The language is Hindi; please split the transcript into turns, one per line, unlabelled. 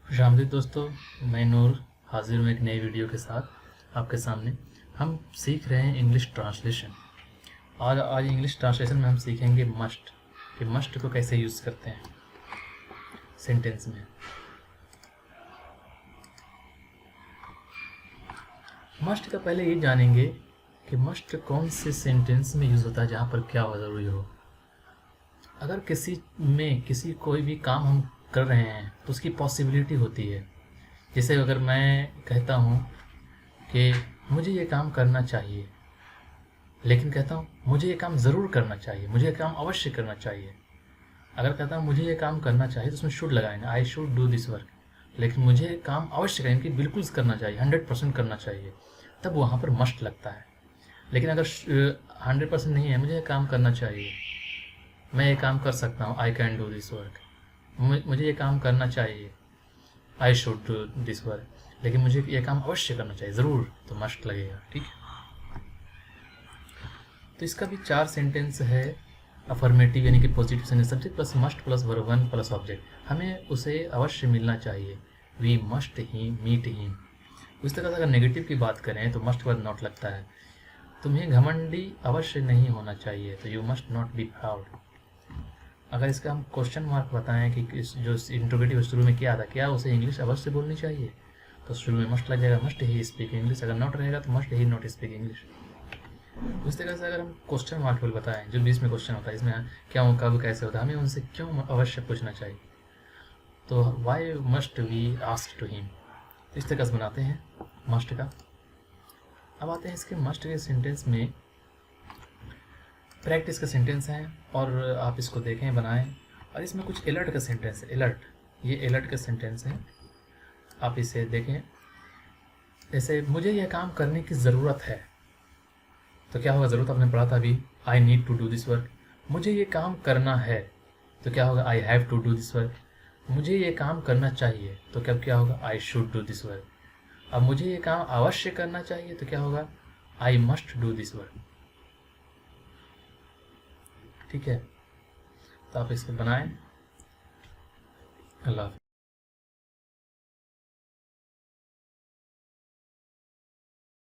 खुशामदीद दोस्तों, मैं नूर हाजिर हूँ एक नई वीडियो के साथ आपके सामने। हम सीख रहे हैं इंग्लिश ट्रांसलेशन। और आज इंग्लिश ट्रांसलेशन में हम सीखेंगे मस्ट, कि मस्ट को कैसे यूज़ करते हैं सेंटेंस में। मस्ट का पहले ये जानेंगे कि मस्ट कौन से सेंटेंस में यूज़ होता है, जहाँ पर क्या हो ज़रूरी हो। अगर किसी कोई भी काम हम कर रहे हैं तो उसकी पॉसिबिलिटी होती है। जैसे अगर मैं कहता हूँ कि मुझे ये काम करना चाहिए, लेकिन कहता हूँ मुझे ये काम ज़रूर करना चाहिए, मुझे ये काम अवश्य करना चाहिए। अगर कहता हूँ मुझे ये काम करना चाहिए तो उसमें शुड लगाएंगे, आई शुड डू दिस वर्क। लेकिन मुझे ये काम अवश्य करेंगे, बिल्कुल करना चाहिए, 100% करना चाहिए, तब वहाँ पर मस्ट लगता है। लेकिन अगर 100% नहीं है, मुझे ये काम करना चाहिए, मैं ये काम कर सकता हूँ, I can do this work, मुझे ये काम करना चाहिए, आई शुड डू दिस वर्क, लेकिन मुझे ये काम अवश्य करना चाहिए, ज़रूर, तो मस्ट लगेगा। ठीक है, तो इसका भी 4 सेंटेंस है। अफर्मेटिव यानी कि positive sentence, subject plus must plus verb 1 plus object, हमें उसे अवश्य मिलना चाहिए। We must he meet him. उस तरह से अगर नेगेटिव की बात करें तो मस्ट के बाद नॉट लगता है। तुम्हें घमंडी अवश्य नहीं होना चाहिए, तो you must not be proud. अगर इसका हम क्वेश्चन मार्क बताएं कि जो इंट्रोगेटिव शुरू में क्या था, क्या उसे इंग्लिश अवश्य बोलनी चाहिए, तो शुरू में मस्ट लग जाएगा, मस्ट ही स्पीक इंग्लिश। अगर नॉट रहेगा तो must he not speak English. उस तरह से अगर हम क्वेश्चन मार्क बताएं, जो बीच में क्वेश्चन होता है, इसमें क्या कब कैसे होता है, हमें उनसे क्यों अवश्य पूछना चाहिए, तो why must we ask to him. तो इस तरह से बनाते हैं मस्ट का। अब आते हैं इसके मस्ट के सेंटेंस में। प्रैक्टिस का सेंटेंस है और आप इसको देखें, बनाएं। और इसमें कुछ अलर्ट का सेंटेंस है, अलर्ट, ये अलर्ट का सेंटेंस है, आप इसे देखें। जैसे मुझे यह काम करने की ज़रूरत है, तो क्या होगा, ज़रूरत आपने पढ़ा था अभी, I need to do this work. मुझे ये काम करना है, तो क्या होगा, I have to do this work. मुझे ये काम करना चाहिए, तो क्या होगा, I should do this work. अब मुझे ये काम अवश्य करना चाहिए, तो क्या होगा, I must do this work. ठीक है, तो आप इसको बनाएं। अल्लाह हाफ़िज़।